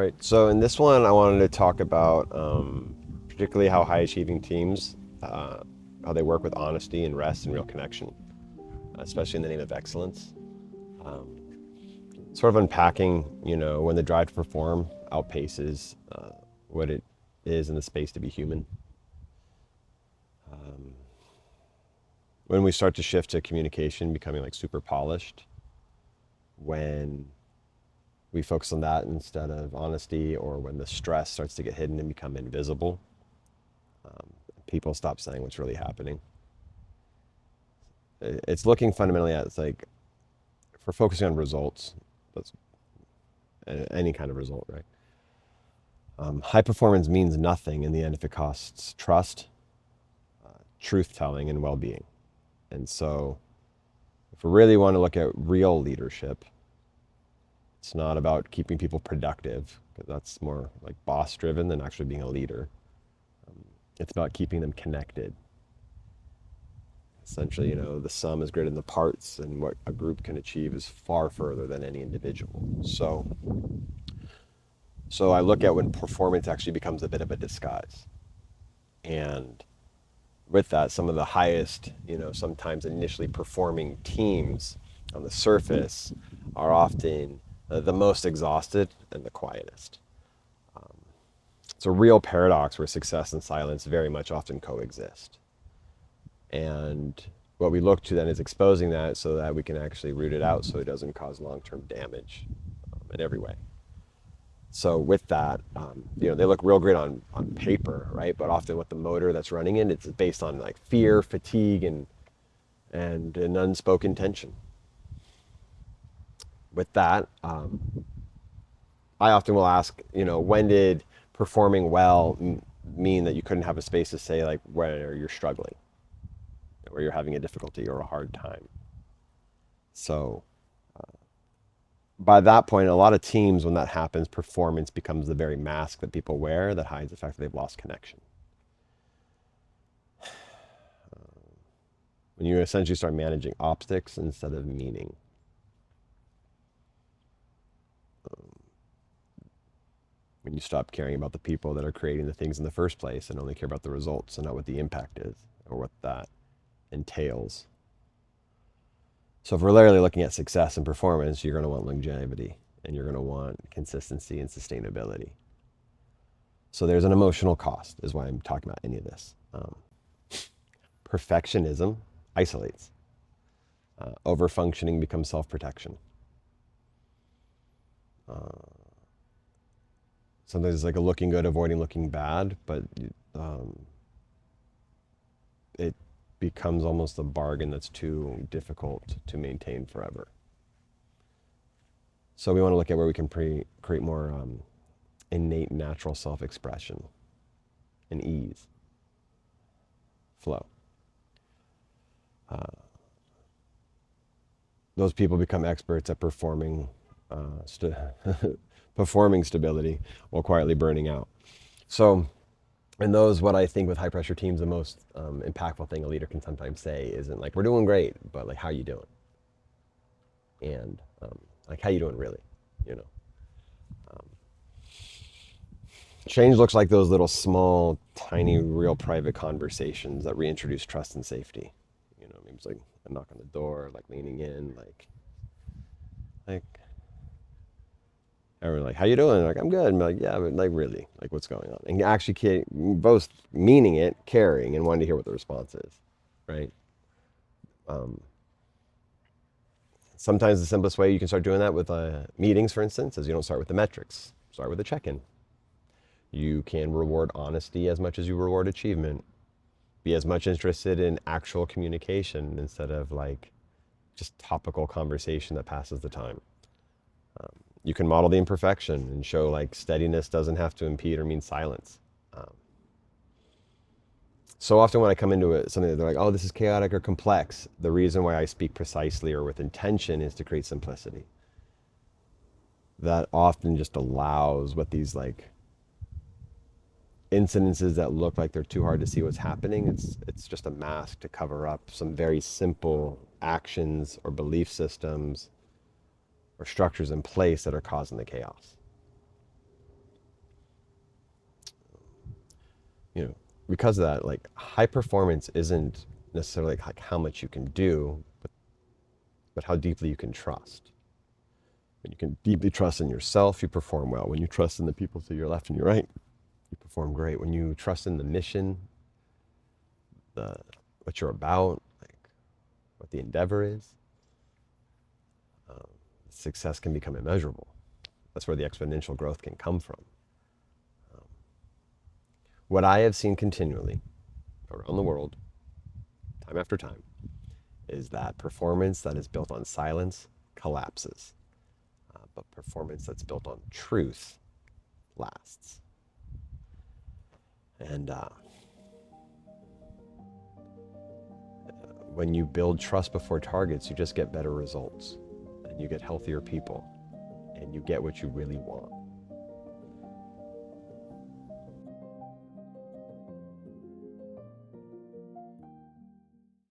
right. So in this one, I wanted to talk about particularly how high achieving teams, how they work with honesty and rest and real connection, especially in the name of excellence. Um, Sort of unpacking, when the drive to perform outpaces what it is in the space to be human. When we start to shift to communication becoming like super polished, when we focus on that instead of honesty, or when the stress starts to get hidden and become invisible, people stop saying what's really happening. It's looking fundamentally at, it's like, if we're focusing on results, that's any kind of result, right? High performance means nothing in the end if it costs trust, truth telling, and well being. And so, if we really want to look at real leadership, it's not about keeping people productive, because that's more like boss driven than actually being a leader. It's about keeping them connected. Essentially, the sum is greater than the parts, and what a group can achieve is far further than any individual. So I look at when performance actually becomes a bit of a disguise. And with that, some of the highest, sometimes initially performing teams on the surface are often the most exhausted and the quietest. It's a real paradox where success and silence very much often coexist. And what we look to then is exposing that so that we can actually root it out so it doesn't cause long-term damage in every way. So with that, they look real great on paper, right? But often with the motor that's running it, it's based on like fear, fatigue, and an unspoken tension. With that, I often will ask, when did performing well mean that you couldn't have a space to say like where you're struggling, where you're having a difficulty or a hard time? So by that point, a lot of teams, when that happens, performance becomes the very mask that people wear that hides the fact that they've lost connection. When you essentially start managing optics instead of meaning. When you stop caring about the people that are creating the things in the first place and only care about the results and not what the impact is or what that entails. So if we're literally looking at success and performance, you're going to want longevity and you're going to want consistency and sustainability. So there's an emotional cost, is why I'm talking about any of this. Perfectionism isolates. Overfunctioning becomes self-protection. Sometimes it's like a looking good, avoiding looking bad, but it becomes almost a bargain that's too difficult to maintain forever. So we want to look at where we can create more innate natural self-expression and ease, flow. Those people become experts at performing performing stability while quietly burning out. So, and those, what I think with high pressure teams, the most impactful thing a leader can sometimes say isn't like, we're doing great, but like, how you doing? And like, how you doing really? Change looks like those little small, tiny, real private conversations that reintroduce trust and safety. Maybe it's like a knock on the door, like leaning in, like, everyone like, how you doing? Like, I'm good. I'm like, yeah, but like, really, like, what's going on? And actually, both meaning it, caring, and wanting to hear what the response is, right? Sometimes the simplest way you can start doing that with meetings, for instance, is you don't start with the metrics. Start with a check-in. You can reward honesty as much as you reward achievement. Be as much interested in actual communication instead of like just topical conversation that passes the time. You can model the imperfection and show like steadiness doesn't have to impede or mean silence. So often when I come into it, something that they're like, oh, this is chaotic or complex, the reason why I speak precisely or with intention is to create simplicity. That often just allows what these like incidences that look like they're too hard to see what's happening. It's just a mask to cover up some very simple actions or belief systems or structures in place that are causing the chaos. because of that, like high performance isn't necessarily like how much you can do, but how deeply you can trust. When you can deeply trust in yourself, you perform well. When you trust in the people to your left and your right, you perform great. When you trust in the mission, the what you're about, like what the endeavor is, success can become immeasurable. That's where the exponential growth can come from. What I have seen continually around the world, time after time, is that performance that is built on silence collapses, but performance that's built on truth lasts. And when you build trust before targets, you just get better results, and you get healthier people, and you get what you really want.